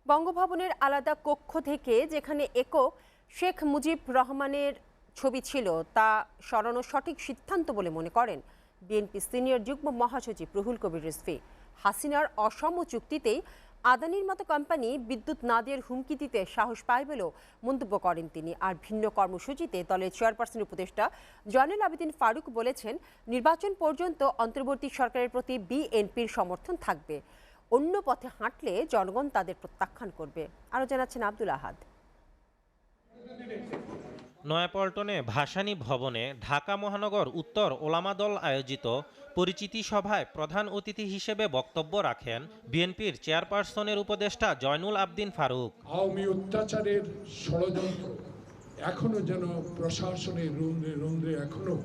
বঙ্গভবনের আলাদা কক্ষ থেকে যেখানে একক শেখ মুজিব রহমানের ছবি ছিল তা সরানো সঠিক সিদ্ধান্ত বলে মনে করেন বিএনপি সিনিয়র যুগ্ম মহাসচিব রুহুল কবির রিজভী। হাসিনার অসম চুক্তিতেই আদানির মতো কোম্পানি বিদ্যুৎ না দেওয়ার হুমকি দিতে সাহস পায় বলেও মন্তব্য করেন তিনি। আর ভিন্ন কর্মসূচিতে দলের চেয়ারপারসন উপদেষ্টা জয়নুল আবেদিন ফারুক বলেছেন, নির্বাচন পর্যন্ত অন্তর্বর্তী সরকারের প্রতি বিএনপির সমর্থন থাকবে, অন্য পথে হাঁটলে জনগণ তাদের প্রত্যাখ্যান করবে। আরও জানাচ্ছেন আব্দুল আহাদ। নয়াপল্টনে ভাসানী ভবনে ঢাকা মহানগর উত্তর ওলামা দল আয়োজিত পরিচিতি সভায় প্রধান অতিথি হিসেবে বক্তব্য রাখেন বিএনপির চেয়ারপারসনের উপদেষ্টা জয়নুল আবেদিন ফারুক। আওয়ামী অত্যাচারের ষড়যন্ত্র এখনো যেন প্রশাসনের রুন্ধ্রে রুন্ধ্রে এখনো।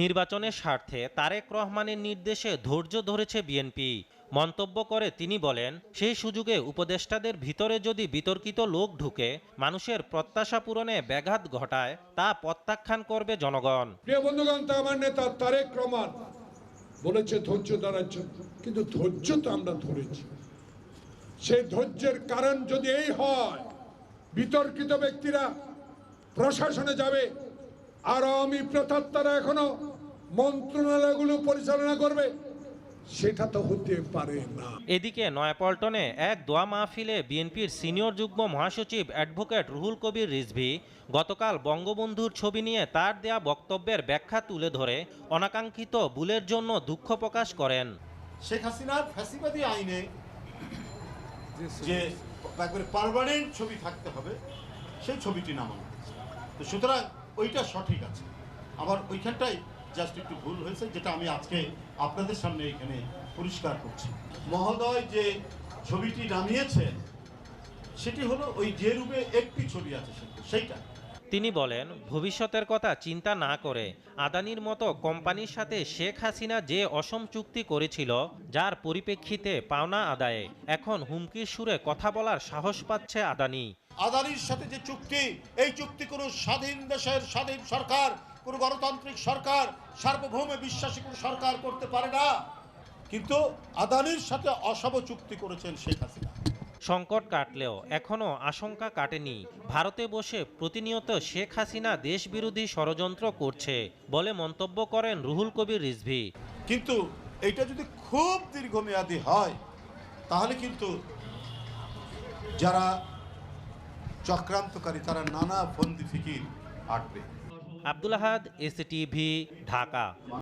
নির্বাচনের স্বার্থে তারেক রহমানের নির্দেশে ধৈর্য ধরেছে বিএনপি। মন্তব্য করে তিনি বলেন, সেই সুযোগে উপদেষ্টাদের ভিতরে যদি বিতর্কিত লোক ঢুকে মানুষের প্রত্যাশা পূরণে ব্যাঘাত ঘটায় তা প্রত্যাখ্যান করবে জনগণ। প্রিয় বন্ধুগণ, আমার নেতা তারেক রহমান বলেছে ধৈর্য ধরার জন্য, কিন্তু ধৈর্য তো আমরা ধরেছি। সেই ধৈর্যের কারণ যদি এই হয় বিতর্কিত ব্যক্তিরা প্রশাসনে যাবে আর আওয়ামী প্রেতাত্মারা এখনো মন্ত্রণালয়গুলো পরিচালনা করবে, সেটা তো হতে পারে না। এদিকে নয়াপল্টনে এক দোয়া মাহফিলে বিএনপির সিনিয়র যুগ্ম মহাসচিব অ্যাডভোকেট রুহুল কবির রিজভী গতকাল বঙ্গবন্ধুর ছবি নিয়ে তার দেয়া বক্তব্যের ব্যাখ্যা তুলে ধরে অনাকাঙ্ক্ষিত ভুলের জন্য দুঃখ প্রকাশ করেন। শেখ হাসিনার ফ্যাসিবাদী আইনে যে একবারে পার্মানেন্ট ছবি থাকতে হবে সেই ছবিটি নামানো হয়েছে, তো সুতরাং ওইটা সঠিক আছে। আবার ওইখানটাই জাস্ট একটু ভুল হয়েছে, যেটা আমি আজকে আপনাদের সামনে এখানে পরিষ্কার করছি। মহোদয় যে ছবিটি নামিয়েছেন সেটি হলো ওই যে রূপে একটি ছবি আছে সেইটা। তিনি বলেন, ভবিষ্যতের কথা চিন্তা না করে আদানির মতো কোম্পানির সাথে শেখ হাসিনা যে অসম চুক্তি করেছিল, যার পরিপ্রেক্ষিতে পাওনা আদায়ে এখন হুমকির সুরে কথা বলার সাহস পাচ্ছে আদানি। আদানির সাথে যে চুক্তি, এই চুক্তি কোনো স্বাধীন দেশের স্বাধীন সরকার, কোনো গণতান্ত্রিক সরকার, সার্বভৌমে বিশ্বাসী কোনো সরকার করতে পারে না, কিন্তু আদানির সাথে অসম চুক্তি করেছেন শেখ হাসিনা। সংকট কাটলেও এখনও আশঙ্কা কাটেনি। ভারতে বসে প্রতিনিয়ত শেখ হাসিনা দেশবিরোধী ষড়যন্ত্র করছে বলে মন্তব্য করেন রুহুল কবির রিজভী। কিন্তু এটা যদি খুব দীর্ঘমেয়াদী হয় তাহলে কিন্তু যারা চক্রান্তকারী তারা নানা ফন্দি ফিকির আঁটবে। আব্দুল আহাদ, এসটিভি, ঢাকা।